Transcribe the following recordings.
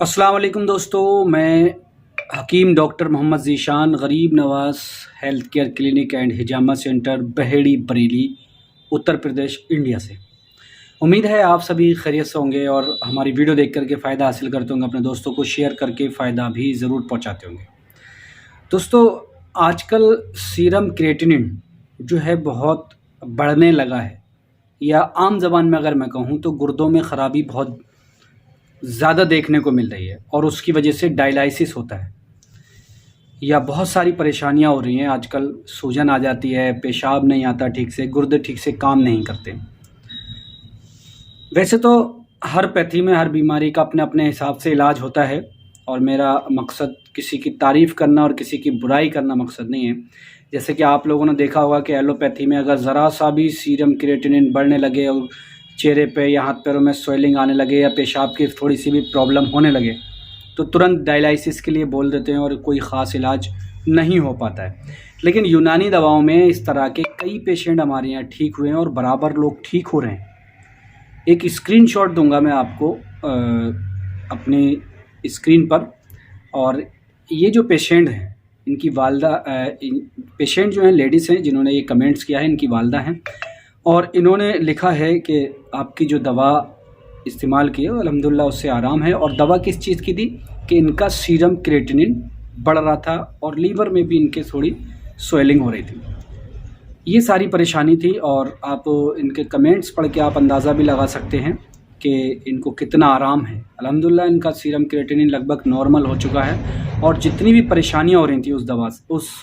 अस्सलाम वालेकुम दोस्तों, मैं हकीम doctor Mohammad Zeeshan Garib Nawaz health care clinic and Hijama centre Baheri Bareilly Uttar Pradesh India से। उम्मीद है आप सभी खैरियत से होंगे और हमारी वीडियो देख करके फ़ायदा हासिल करते होंगे, अपने दोस्तों को शेयर करके फ़ायदा भी ज़रूर पहुंचाते होंगे। दोस्तों, आजकल सीरम क्रिएटिनिन जो है बहुत बढ़ने लगा है, या आम ज़बान में अगर मैं कहूँ तो गुर्दों में ख़राबी बहुत ज़्यादा देखने को मिल रही है और उसकी वजह से डायलिसिस होता है या बहुत सारी परेशानियां हो रही हैं। आजकल सूजन आ जाती है, पेशाब नहीं आता ठीक से, गुर्दे ठीक से काम नहीं करते। वैसे तो हर पैथी में हर बीमारी का अपने अपने हिसाब से इलाज होता है और मेरा मकसद किसी की तारीफ़ करना और किसी की बुराई करना मकसद नहीं है। जैसे कि आप लोगों ने देखा होगा कि एलोपैथी में अगर ज़रा सा भी सीरम क्रिएटिनिन बढ़ने लगे और चेहरे पे या हाथ पैरों में स्वेलिंग आने लगे या पेशाब की थोड़ी सी भी प्रॉब्लम होने लगे तो तुरंत डायलिसिस के लिए बोल देते हैं और कोई ख़ास इलाज नहीं हो पाता है। लेकिन यूनानी दवाओं में इस तरह के कई पेशेंट हमारे यहाँ ठीक हुए हैं और बराबर लोग ठीक हो रहे हैं। एक स्क्रीनशॉट दूंगा मैं आपको अपनी स्क्रीन पर, और ये जो पेशेंट हैं इनकी वालदा, पेशेंट जो हैं लेडीज़ हैं जिन्होंने ये कमेंट्स किया है, इनकी वालदा हैं और इन्होंने लिखा है कि आपकी जो दवा इस्तेमाल की है अल्हम्दुलिल्लाह उससे आराम है। और दवा किस चीज़ की दी कि इनका सीरम क्रिएटिनिन बढ़ रहा था और लीवर में भी इनके थोड़ी स्वेलिंग हो रही थी। ये सारी परेशानी थी और आप इनके कमेंट्स पढ़ के आप अंदाज़ा भी लगा सकते हैं कि इनको कितना आराम है। अल्हम्दुलिल्लाह इनका सीरम क्रिएटिनिन लगभग नॉर्मल हो चुका है और जितनी भी परेशानियां हो रही थी उस दवा से, उस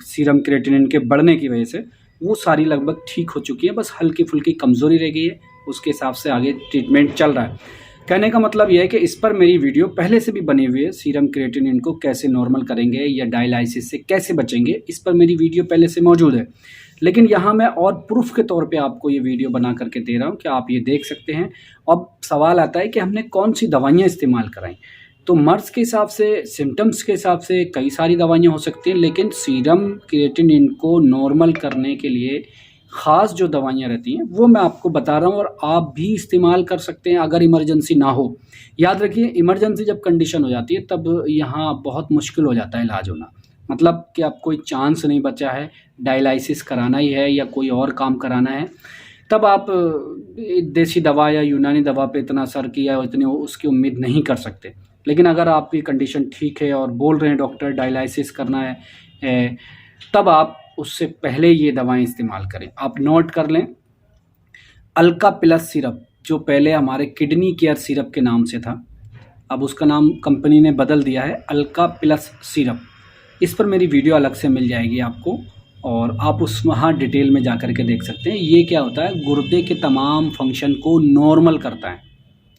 सीरम क्रिएटिनिन के बढ़ने की वजह से, वो सारी लगभग ठीक हो चुकी है। बस हल्की फुल्की कमज़ोरी रह गई है, उसके हिसाब से आगे ट्रीटमेंट चल रहा है। कहने का मतलब यह है कि इस पर मेरी वीडियो पहले से भी बनी हुई है, सीरम क्रिएटिनिन को कैसे नॉर्मल करेंगे या डायलिसिस से कैसे बचेंगे, इस पर मेरी वीडियो पहले से मौजूद है। लेकिन यहाँ मैं और प्रूफ के तौर पे आपको ये वीडियो बना करके दे रहा हूँ कि आप ये देख सकते हैं। अब सवाल आता है कि हमने कौन सी दवाइयाँ इस्तेमाल कराएं। तो मर्ज़ के हिसाब से, सिम्टम्स के हिसाब से कई सारी दवाइयाँ हो सकती हैं, लेकिन सीरम क्रिएटिनिन को नॉर्मल करने के लिए ख़ास जो दवाइयाँ रहती हैं वो मैं आपको बता रहा हूँ और आप भी इस्तेमाल कर सकते हैं अगर इमरजेंसी ना हो। याद रखिए, इमरजेंसी जब कंडीशन हो जाती है तब यहाँ बहुत मुश्किल हो जाता है इलाज होना। मतलब कि अब कोई चांस नहीं बचा है, डायलिसिस कराना ही है या कोई और काम कराना है, तब आप देसी दवा या यूनानी दवा पे इतना असर किया इतनी उसकी उम्मीद नहीं कर सकते। लेकिन अगर आपकी कंडीशन ठीक है और बोल रहे हैं डॉक्टर डायलिसिस करना है, तब आप उससे पहले ये दवाएं इस्तेमाल करें। आप नोट कर लें, अल्का प्लस सिरप, जो पहले हमारे किडनी केयर सिरप के नाम से था, अब उसका नाम कंपनी ने बदल दिया है अल्का प्लस सिरप। इस पर मेरी वीडियो अलग से मिल जाएगी आपको और आप उस वहाँ डिटेल में जा कर के देख सकते हैं। ये क्या होता है, गुर्दे के तमाम फंक्शन को नॉर्मल करता है।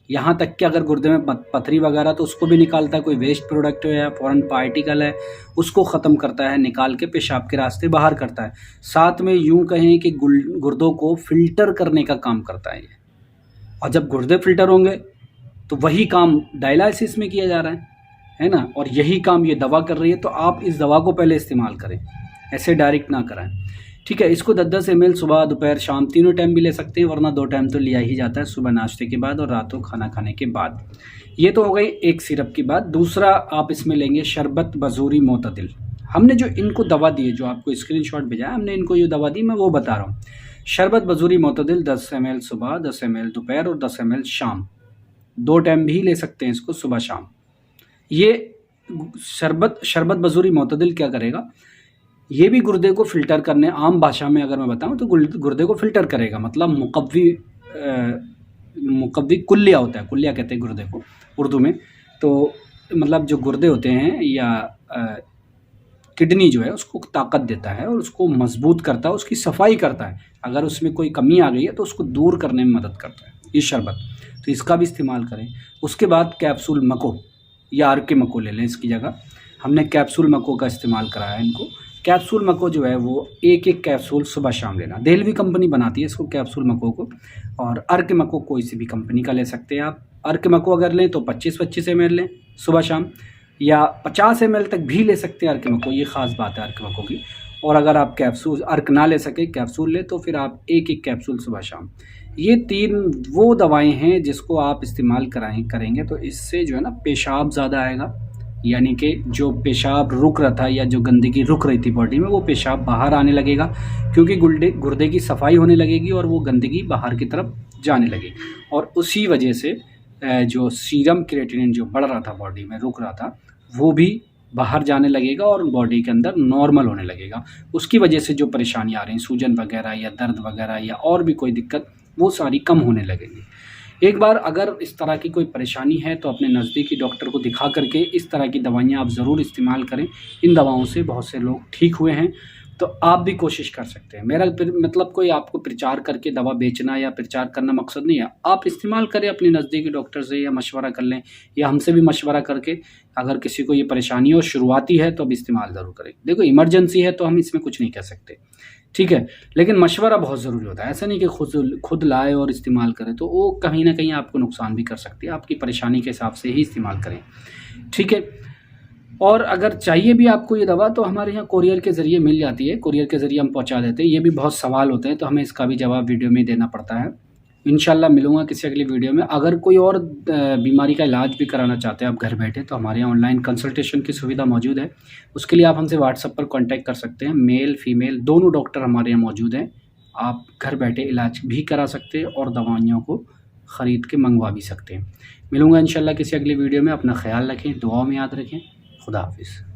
यहाँ तक कि अगर गुर्दे में पथरी वगैरह तो उसको भी निकालता है, कोई वेस्ट प्रोडक्ट है या फॉरेन पार्टिकल है उसको ख़त्म करता है, निकाल के पेशाब के रास्ते बाहर करता है। साथ में यूँ कहें कि गुर्दों को फिल्टर करने का काम करता है ये। और जब गुर्दे फिल्टर होंगे तो वही काम डायलिसिस में किया जा रहा है ना, और यही काम ये दवा कर रही है। तो आप इस दवा को पहले इस्तेमाल करें, ऐसे डायरेक्ट ना कराएं, ठीक है। इसको 10-10 ml सुबह दोपहर शाम तीनों टाइम भी ले सकते हैं, वरना 2 टाइम तो लिया ही जाता है, सुबह नाश्ते के बाद और रात को खाना खाने के बाद। ये तो हो गई एक सिरप की बात। दूसरा आप इसमें लेंगे शरबत बजूरी मोतदिल। हमने जो इनको दवा दी है, जो आपको स्क्रीनशॉट भेजा है, हमने इनको जो दवा दी मैं वो बता रहा हूँ। शरबत बजूरी मोतदिल 10 ml सुबह, 10 ml दोपहर और 10 ml शाम, 2 टाइम भी ले सकते हैं इसको, सुबह शाम। ये शरबत बजूरी मोतदिल क्या करेगा, ये भी गुर्दे को फ़िल्टर करने, आम भाषा में अगर मैं बताऊं तो गुर्दे को फ़िल्टर करेगा। मतलब मुकव्वी कुल्लिया होता है, कुल्लिया कहते हैं गुर्दे को उर्दू में। तो मतलब जो गुर्दे होते हैं या किडनी जो है उसको ताकत देता है और उसको मजबूत करता है, उसकी सफाई करता है। अगर उसमें कोई कमी आ गई है तो उसको दूर करने में मदद करता है ये शरबत, तो इसका भी इस्तेमाल करें। उसके बाद कैप्सूल मको या अर्के मको ले लें इसकी जगह। हमने कैप्सूल मको का इस्तेमाल कराया इनको। कैप्सूल मको जो है वो एक कैप्सूल सुबह शाम लेना। देलवी कंपनी बनाती है इसको, कैप्सूल मको को। और अर्क मको कोई सी भी कंपनी का ले सकते हैं आप। अर्क मको अगर लें तो 25-25 ml लें सुबह शाम, या 50 ml तक भी ले सकते हैं अर्क मको, ये ख़ास बात है अर्क मको की। और अगर आप कैप्सूल अर्क ना ले सके, कैप्सूल ले, तो फिर आप एक कैप्सूल सुबह शाम। ये 3 वो दवाएं हैं जिसको आप इस्तेमाल करेंगे तो इससे जो है ना पेशाब ज़्यादा आएगा, यानी कि जो पेशाब रुक रहा था या जो गंदगी रुक रही थी बॉडी में वो पेशाब बाहर आने लगेगा, क्योंकि गुर्दे की सफाई होने लगेगी और वो गंदगी बाहर की तरफ जाने लगेगी। और उसी वजह से जो सीरम क्रिएटिनिन जो बढ़ रहा था बॉडी में, रुक रहा था, वो भी बाहर जाने लगेगा और बॉडी के अंदर नॉर्मल होने लगेगा। उसकी वजह से जो परेशानी आ रही हैं, सूजन वगैरह या दर्द वगैरह या और भी कोई दिक्कत, वो सारी कम होने लगेंगी। एक बार अगर इस तरह की कोई परेशानी है तो अपने नज़दीकी डॉक्टर को दिखा करके इस तरह की दवाइयाँ आप ज़रूर इस्तेमाल करें। इन दवाओं से बहुत से लोग ठीक हुए हैं, तो आप भी कोशिश कर सकते हैं। मेरा मतलब कोई आपको प्रचार करके दवा बेचना या प्रचार करना मकसद नहीं है। आप इस्तेमाल करें अपने नज़दीकी डॉक्टर से, या मशवरा कर लें, या हमसे भी मशवरा करके। अगर किसी को ये परेशानी हो, शुरुआती है, तो अब इस्तेमाल ज़रूर करें। देखो इमरजेंसी है तो हम इसमें कुछ नहीं कह सकते, ठीक है, लेकिन मशवरा बहुत ज़रूरी होता है। ऐसा नहीं कि खुद लाए और इस्तेमाल करें, तो वो कहीं न कहीं आपको नुकसान भी कर सकती है। आपकी परेशानी के हिसाब से ही इस्तेमाल करें, ठीक है। और अगर चाहिए भी आपको ये दवा तो हमारे यहाँ कोरियर के ज़रिए मिल जाती है, कोरियर के ज़रिए हम पहुँचा देते हैं। ये भी बहुत सवाल होते हैं तो हमें इसका भी जवाब वीडियो में देना पड़ता है। इंशाल्लाह मिलूँगा किसी अगली वीडियो में। अगर कोई और बीमारी का इलाज भी कराना चाहते हैं आप घर बैठे, तो हमारे यहाँ ऑनलाइन कंसल्टेशन की सुविधा मौजूद है। उसके लिए आप हमसे व्हाट्सएप पर कॉन्टैक्ट कर सकते हैं। मेल फीमेल दोनों डॉक्टर हमारे यहाँ मौजूद हैं। आप घर बैठे इलाज भी करा सकते हैं और दवाइयों को ख़रीद के मंगवा भी सकते हैं। मिलूँगा इंशाल्लाह किसी अगली वीडियो में। अपना ख़्याल रखें, दुआओं में याद रखें। खुदा हाफ़िज़।